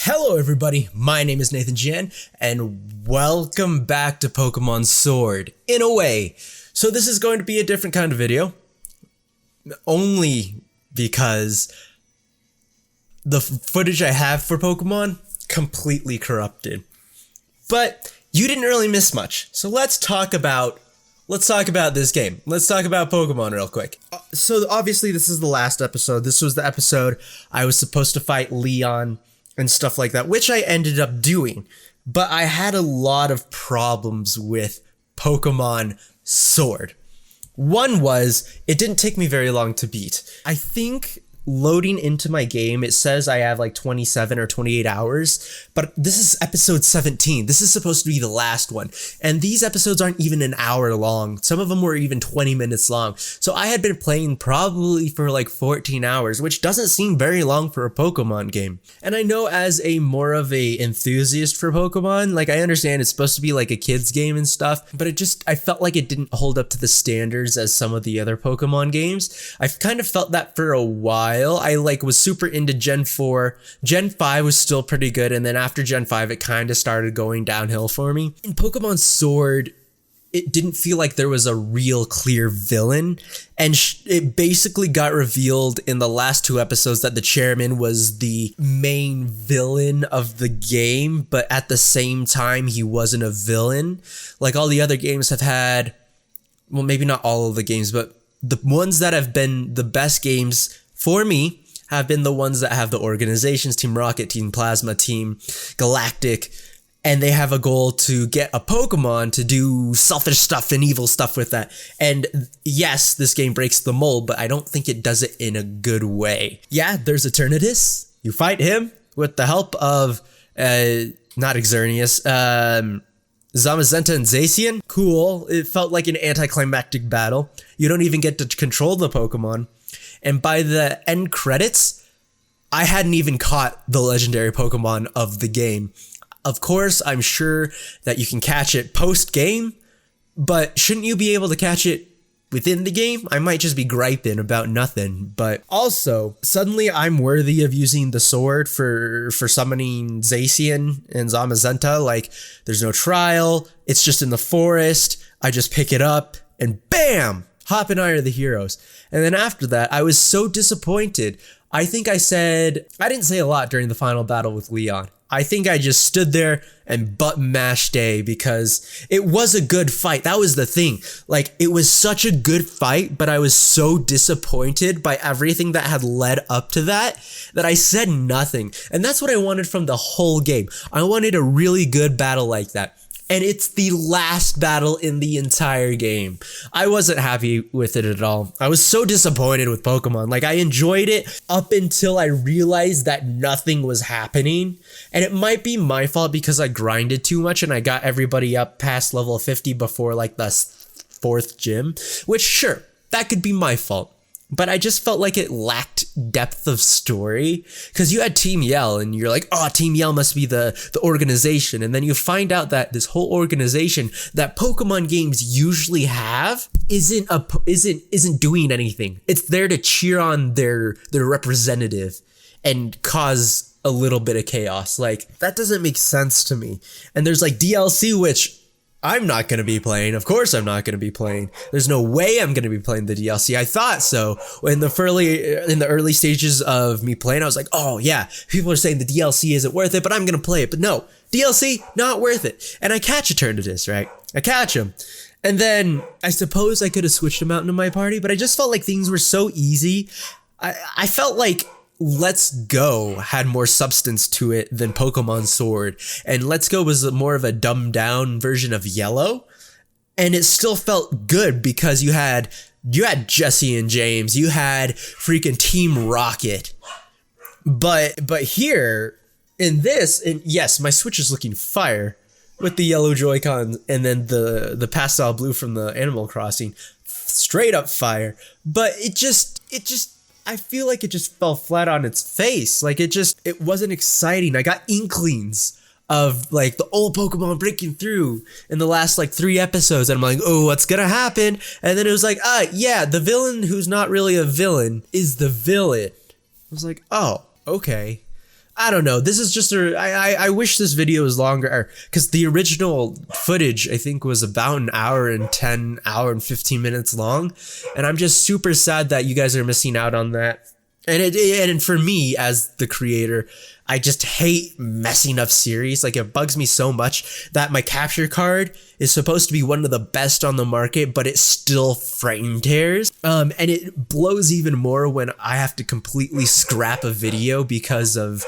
Hello everybody, my name is Nathan Jan, and welcome back to Pokemon Sword, in a way. So this is going to be a different kind of video, only because the footage I have for Pokemon, completely corrupted. But you didn't really miss much, so let's talk about this game. Let's talk about Pokemon real quick. So obviously this is the last episode. This was the episode I was supposed to fight Leon and stuff like that, which I ended up doing. But I had a lot of problems with Pokemon Sword. One was, it didn't take me very long to beat. I think loading into my game, it says I have like 27 or 28 hours, but this is episode 17. This is supposed to be the last one. And these episodes aren't even an hour long. Some of them were even 20 minutes long. So I had been playing probably for like 14 hours, which doesn't seem very long for a Pokemon game. And I know as a more of a enthusiast for Pokemon, like I understand it's supposed to be like a kid's game and stuff, but I felt like it didn't hold up to the standards as some of the other Pokemon games. I've kind of felt that for a while. I was super into Gen 4. Gen 5 was still pretty good, and then after Gen 5 it kind of started going downhill for me. In Pokemon Sword, it didn't feel like there was a real clear villain, and it basically got revealed in the last two episodes that the chairman was the main villain of the game, but at the same time he wasn't a villain. Like all the other games have had, well, maybe not all of the games, but the ones that have been the best games for me have been the ones that have the organizations, Team Rocket, Team Plasma, Team Galactic, and they have a goal to get a Pokemon to do selfish stuff and evil stuff with that. And yes, this game breaks the mold, but I don't think it does it in a good way. Yeah, there's Eternatus. You fight him with the help of, not Xerneas, Zamazenta and Zacian. Cool. It felt like an anticlimactic battle. You don't even get to control the Pokemon. And by the end credits, I hadn't even caught the legendary Pokemon of the game. Of course, I'm sure that you can catch it post-game, but shouldn't you be able to catch it within the game? I might just be griping about nothing, but also, suddenly I'm worthy of using the sword for summoning Zacian and Zamazenta. Like, there's no trial, it's just in the forest, I just pick it up, and bam! Hop and I are the heroes. And then after that, I was so disappointed. I think I didn't say a lot during the final battle with Leon. I think I just stood there and button mashed A because it was a good fight. That was the thing. Like, it was such a good fight, but I was so disappointed by everything that had led up to that I said nothing. And that's what I wanted from the whole game. I wanted a really good battle like that. And it's the last battle in the entire game. I wasn't happy with it at all. I was so disappointed with Pokemon. Like, I enjoyed it up until I realized that nothing was happening. And it might be my fault because I grinded too much and I got everybody up past level 50 before like the 4th gym. Which, sure, that could be my fault. But I just felt like it lacked depth of story because you had Team Yell and you're like, oh, Team Yell must be the organization. And then you find out that this whole organization that Pokemon games usually have isn't doing anything. It's there to cheer on their representative and cause a little bit of chaos. Like, that doesn't make sense to me. And there's like DLC, which I'm not going to be playing. Of course I'm not going to be playing. There's no way I'm going to be playing the DLC. I thought so. In the early stages of me playing, I was like, oh yeah, people are saying the DLC isn't worth it, but I'm going to play it. But no, DLC, not worth it. And I catch Eternatus, right? I catch him. And then I suppose I could have switched him out into my party, but I just felt like things were so easy. I felt like Let's Go had more substance to it than Pokemon Sword, and Let's Go was more of a dumbed down version of Yellow, and it still felt good because you had Jesse and James, you had freaking Team Rocket, but here in this, and yes, my Switch is looking fire with the yellow Joy-Con and then the pastel blue from the Animal Crossing, straight up fire, but it just I feel like it just fell flat on its face. Like, it wasn't exciting. I got inklings of like the old Pokemon breaking through in the last like 3 episodes, and I'm like, oh, what's gonna happen? And then it was like, yeah, the villain who's not really a villain is the villain. I was like, oh, okay. I don't know. This is just I wish this video was longer, because the original footage I think was about an hour and 15 minutes long, and I'm just super sad that you guys are missing out on that. And for me as the creator, I just hate messing up series. Like, it bugs me so much that my capture card is supposed to be one of the best on the market, but it still frame tears. And it blows even more when I have to completely scrap a video because of,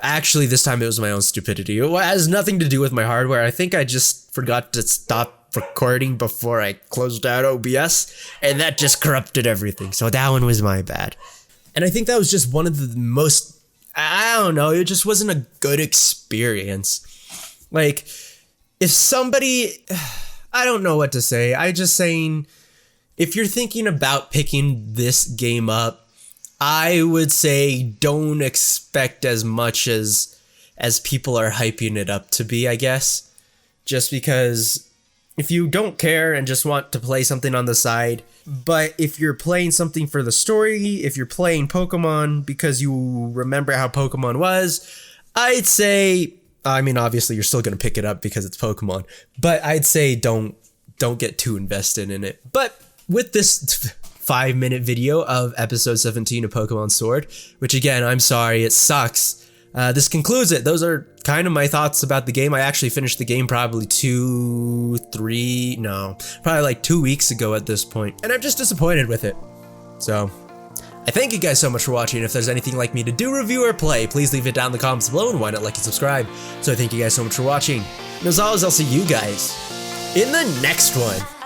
actually this time it was my own stupidity. It has nothing to do with my hardware. I think I just forgot to stop recording before I closed out OBS, and that just corrupted everything. So that one was my bad. And I think that was just one of the most, I don't know, it just wasn't a good experience. Like, if somebody, I don't know what to say. I just saying, if you're thinking about picking this game up, I would say don't expect as much as people are hyping it up to be, I guess. Just because if you don't care and just want to play something on the side, but if you're playing something for the story, if you're playing Pokemon because you remember how Pokemon was, I'd say, I mean, obviously you're still going to pick it up because it's Pokemon, but I'd say don't get too invested in it. But with this 5-minute video of episode 17 of Pokemon Sword, which again, I'm sorry, it sucks. This concludes it. Those are kind of my thoughts about the game. I actually finished the game probably probably like 2 weeks ago at this point, and I'm just disappointed with it. So, I thank you guys so much for watching. If there's anything you'd like me to do, review, or play, please leave it down in the comments below, and why not like and subscribe. So I thank you guys so much for watching, and as always, I'll see you guys in the next one.